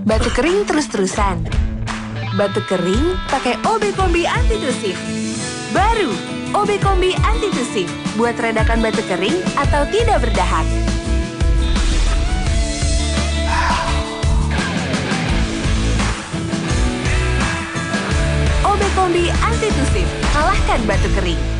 Batuk kering terus-terusan. Batuk kering pakai OB Kombi Antitusif. Baru, OB Kombi Antitusif. Buat redakan batuk kering atau tidak berdahak. OB Kombi Antitusif. Kalahkan batuk kering.